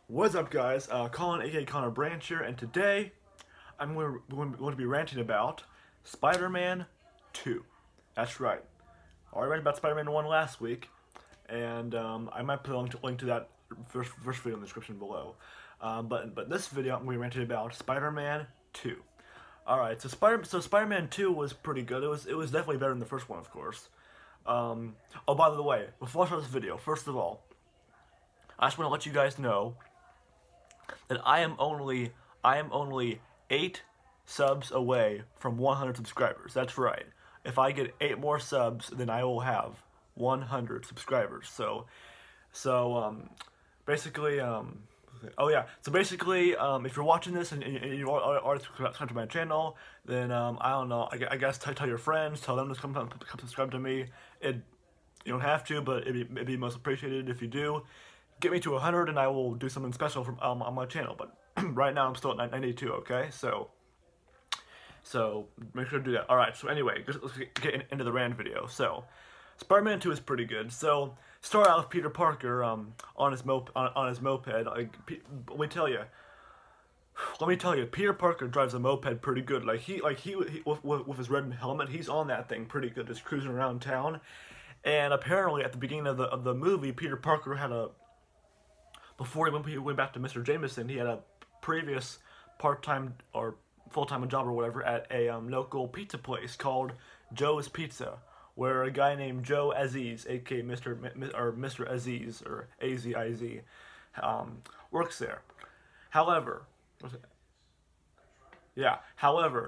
What's up, guys? Colin, aka Connor Branch here, and today I'm going to be ranting about Spider-Man 2. That's right. I already ranted about Spider-Man 1 last week, and I might put a link to that first video in the description below. But this video I'm going to be ranting about Spider-Man 2. All right, so Spider-Man 2 was pretty good. It was definitely better than the first one, of course. Oh, by the way, before I start this video, first of all, I just want to let you guys know that I am only 8 subs away from 100 subscribers. That's right. If I get 8 more subs, then I will have 100 subscribers. Basically, oh yeah. So basically, if you're watching this and you already subscribed to my channel, then I don't know. I guess tell your friends, tell them to come subscribe to me. You don't have to, but it'd be most appreciated if you do. Get me to 100 and I will do something special from on my channel. But right now I'm still at 92. Okay, so make sure to do that. All right. So anyway, let's get into the rant video. So Spider-Man 2 is pretty good. So start out with Peter Parker on his moped. Like, let me tell you, Peter Parker drives a moped pretty good. He with his red helmet, he's on that thing pretty good, just cruising around town. And apparently, at the beginning of the movie, Peter Parker had before he went back to Mr. Jameson, he had a previous part-time or full-time job or whatever at a local pizza place called Joe's Pizza, where a guy named Joe Aziz, aka Mr. Aziz or AZIZ, works there. However,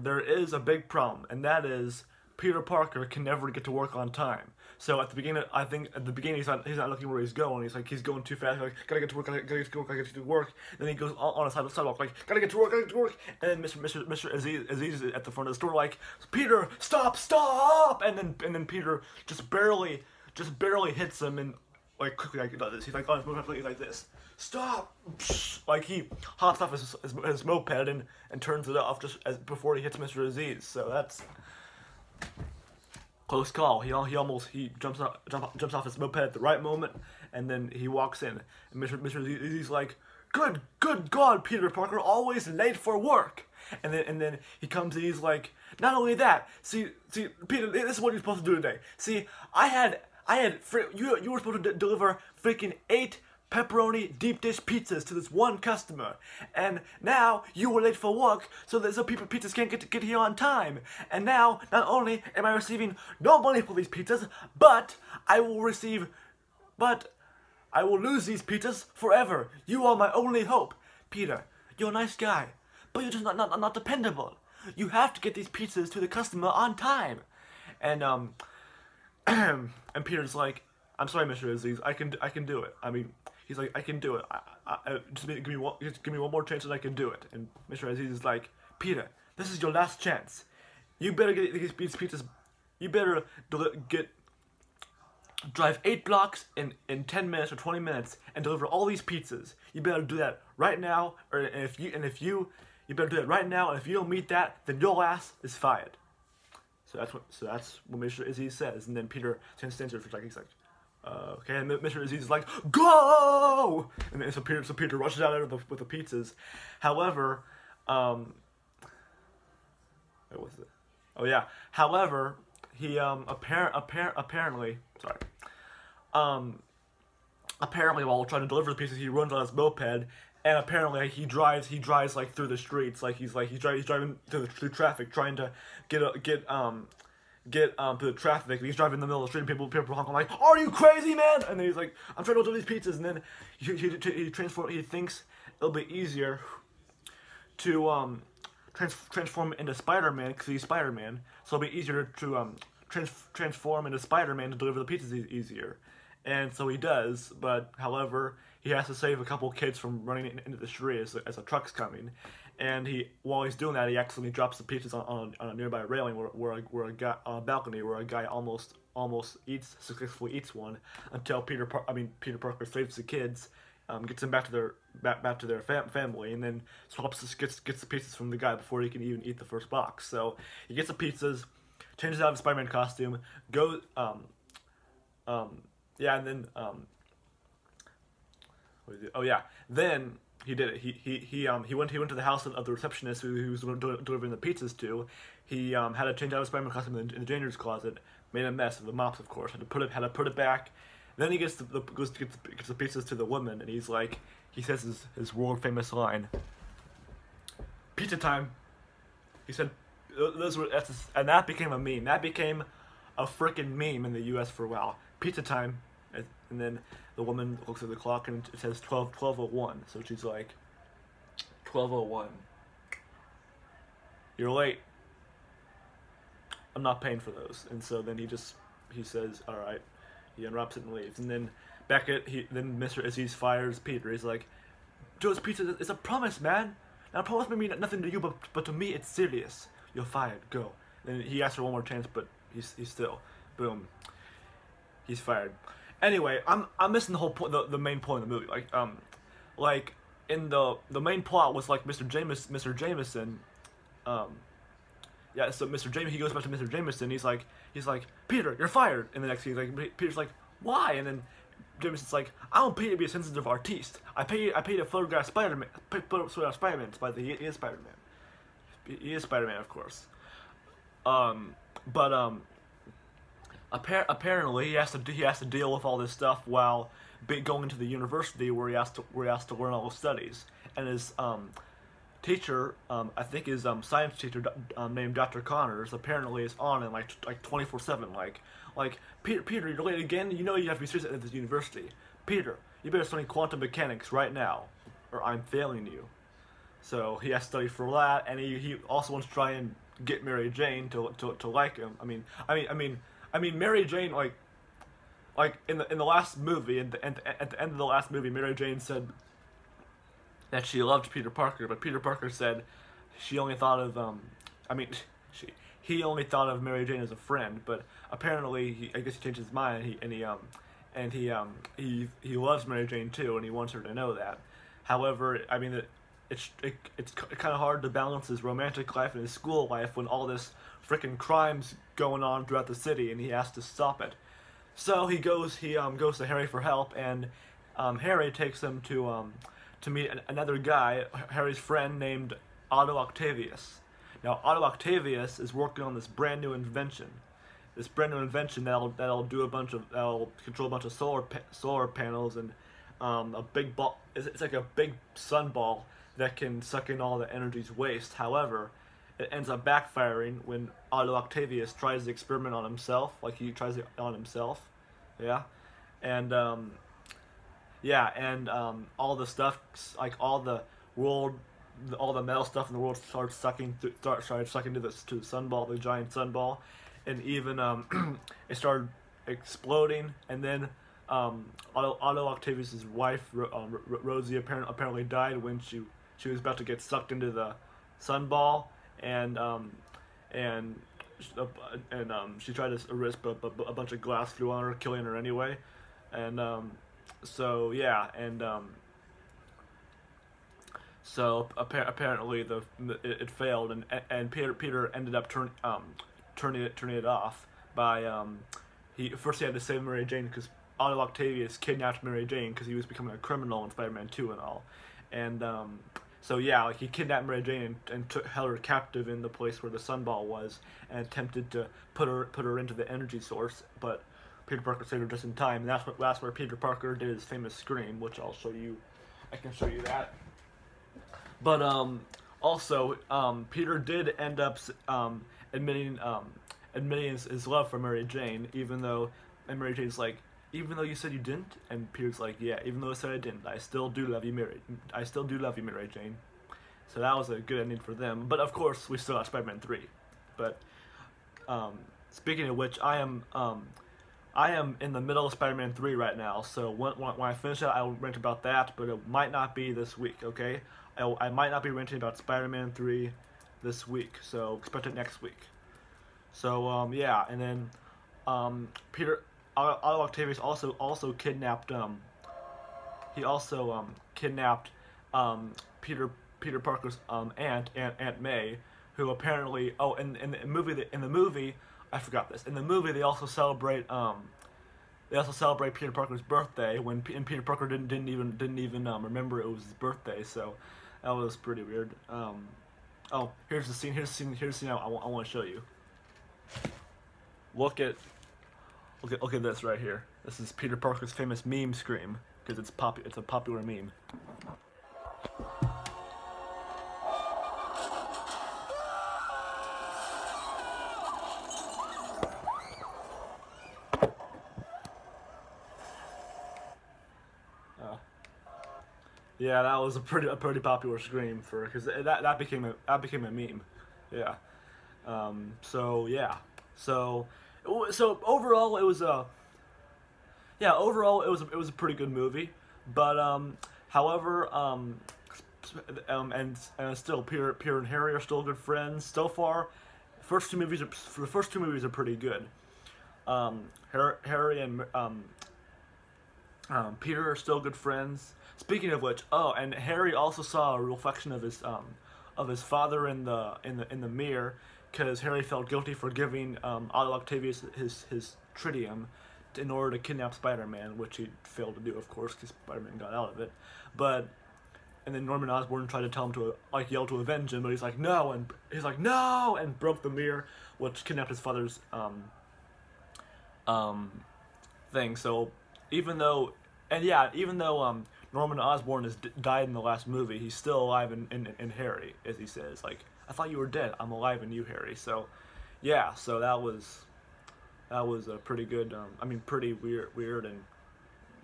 there is a big problem, and that is Peter Parker can never get to work on time. So at the beginning, I think at the beginning he's not looking where he's going. He's going too fast. Like, gotta get to work, gotta get to work. Then he goes on the side of the sidewalk, like, gotta get to work. And then Mr. Aziz is at the front of the store, like, Peter, stop! And then Peter just barely hits him, and like quickly like does this. He's like on his moped, like this. Stop! Like he hops off his moped and turns it off before he hits Mr. Aziz. So that's close call. He jumps off his moped at the right moment, and then he walks in. And Mr. Aziz like, good God, Peter Parker, always late for work. And then he comes and he's like, not only that, see, Peter, this is what you're supposed to do today. See, you were supposed to deliver freaking 8 pepperoni deep dish pizzas to this one customer, and now you were late for work, so that pizzas can't get here on time. And now, not only am I receiving no money for these pizzas, but I will lose these pizzas forever. You are my only hope. Peter, you're a nice guy, but you're just not dependable. You have to get these pizzas to the customer on time. And and Peter's like, I'm sorry, Mr. Aziz, I can do it. I mean, he's like, I can do it. Just give me one more chance and I can do it. And Mr. Aziz is like, Peter, this is your last chance. You better get these pizzas. You better drive 8 blocks in 10 minutes or 20 minutes and deliver all these pizzas. You better do that right now. You better do that right now. And if you don't meet that, then your ass is fired. So that's what Mr. Aziz says. And then Peter stands there for a second. He's like, okay, and Mr. Aziz is like, go! And then so Peter rushes out there with the pizzas. However, what was it? Oh yeah. However, he apparently while trying to deliver the pizzas, he runs on his moped, and apparently he drives like through the streets, like he's driving through traffic, trying to get to the traffic. He's driving in the middle of the street, and people honking like, "Are you crazy, man?" And then he's like, "I'm trying to deliver these pizzas." And then he thinks it'll be easier to transform into Spider-Man, because he's Spider-Man. So it'll be easier to transform into Spider-Man to deliver the pizzas easier. And so he does, but however, he has to save a couple kids from running into the street as a truck's coming. And while he's doing that, he accidentally drops the pizzas on a nearby railing where a guy on a balcony where a guy almost successfully eats one, until Peter Parker saves the kids, gets them back to their family, and then gets the pizzas from the guy before he can even eat the first box. So he gets the pizzas, changes out of the Spider-Man costume, goes yeah, and then what is it? Oh yeah, then he did it. He went to the house of the receptionist who was delivering the pizzas to. He had to change out his Spider-Man costume in the janitor's closet. Made a mess with the mops, of course. Had to put it back. Then he gets the pizzas to the woman, and he says his world famous line. Pizza time. He said, and that became a meme. That became a freaking meme in the U.S. for a while. Pizza time. And then the woman looks at the clock and it says 12:01. So she's like, 12:01. You're late. I'm not paying for those. And so then he says, all right. He unwraps it and leaves. And then then Mr. Aziz fires Peter. He's like, Joe's Pizza is a promise, man. Now, a promise may mean nothing to you, but to me, it's serious. You're fired. Go. And he asks for one more chance, but he's still, boom. He's fired. Anyway, I'm missing the whole point, the main point of the movie. Like in the main plot was like Mr. Jameson. Yeah, so Mr. Jameson, he goes back to Mr. Jameson. He's like, Peter, you're fired. And the next scene, like, Peter's like, why? And then Jameson's like, I don't pay to be a sensitive artiste. I pay to photograph Spiderman. Spiderman. He is Spiderman. He is Spiderman, of course. Apparently he has to deal with all this stuff while going to the university where he has to learn all the studies. And his teacher, I think his science teacher named Dr. Connors, apparently is on him like 24/7. Like Peter, you're late again. You know you have to be serious at this university. Peter, you better study quantum mechanics right now, or I'm failing you. So he has to study for that, and he also wants to try and get Mary Jane to like him. I mean Mary Jane, like in the last movie, at the end of the last movie, Mary Jane said that she loved Peter Parker, but Peter Parker said she only thought of he only thought of Mary Jane as a friend. But apparently, I guess he changed his mind, and he loves Mary Jane too, and he wants her to know that. However, I mean, it's kind of hard to balance his romantic life and his school life when all this freaking crime's going on throughout the city, and he has to stop it. So he goes to Harry for help, and Harry takes him to meet another guy, Harry's friend named Otto Octavius. Now, Otto Octavius is working on this brand new invention. That'll control a bunch of solar panels and a big ball. It's like a big sun ball that can suck in all the energy's waste. However, it ends up backfiring when Otto Octavius tries the experiment on himself. Like he tries it on himself, yeah, and all the stuff, like all the metal stuff in the world starts sucking to the sun ball, the giant sun ball, and even it started exploding, and then Otto Octavius's wife Rosie apparently died when she was about to get sucked into the sun ball, and she tried to risk, but a bunch of glass flew on her, killing her anyway, and so yeah, and so apparently it failed, and Peter ended up turning it off by he had to save Mary Jane because Otto Octavius kidnapped Mary Jane because he was becoming a criminal in Spider-Man 2 and all, and so yeah, like he kidnapped Mary Jane and held her captive in the place where the sunball was, and attempted to put her into the energy source, but Peter Parker saved her just in time, and that's where Peter Parker did his famous scream, which I'll show you. I can show you that. But also Peter did end up admitting his love for Mary Jane, and Mary Jane's like, even though you said you didn't, and Peter's like, yeah, even though I said I didn't, I still do love you, Mary Jane. So that was a good ending for them. But of course, we still have Spider-Man 3. But speaking of which, I am in the middle of Spider-Man 3 right now. So when I finish that, I will rant about that. But it might not be this week. Okay, I might not be ranting about Spider-Man 3 this week. So expect it next week. So yeah, and then Otto Octavius also kidnapped kidnapped Peter Parker's Aunt May, who apparently in the movie I forgot this. In the movie they also celebrate they also celebrate Peter Parker's birthday and Peter Parker didn't even remember it was his birthday. So that was pretty weird. Oh, here's the scene. Here's the scene I want to show you. Look at this right here. This is Peter Parker's famous meme scream because it's a popular meme. Yeah, that was a pretty popular scream because that became a meme. Yeah. So yeah. So overall it was a pretty good movie, but however and still Peter and Harry are still good friends so far. The first two movies are pretty good. Harry and Peter are still good friends. Speaking of which, and Harry also saw a reflection of his father in the mirror, because Harry felt guilty for giving Otto Octavius his tritium in order to kidnap Spider-Man, which he failed to do, of course, because Spider-Man got out of it. And then Norman Osborn tried to tell him to yell to avenge him, but he's like no, and broke the mirror, which kidnapped his father's thing. So even though Norman Osborn has died in the last movie, he's still alive in Harry, as he says. Like, I thought you were dead. I'm alive in you, Harry. So, yeah. So that was a pretty good. Pretty weird and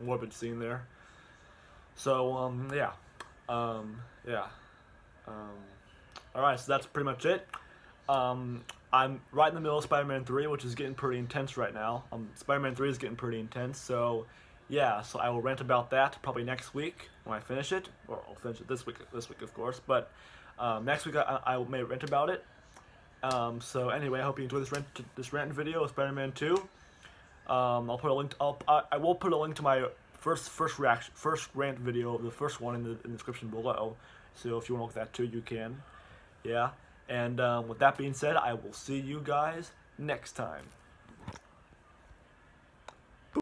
morbid scene there. So yeah. Yeah. All right. So that's pretty much it. I'm right in the middle of Spider-Man 3, which is getting pretty intense right now. Spider-Man 3 is getting pretty intense. So. Yeah, so I will rant about that probably next week when I finish it, or I'll finish it this week of course. But next week I may rant about it. So anyway, I hope you enjoyed this rant video of Spider-Man 2. I'll put a link. I will put a link to my first rant video, the first one in the description below. So if you want to look at that too, you can. Yeah, and with that being said, I will see you guys next time.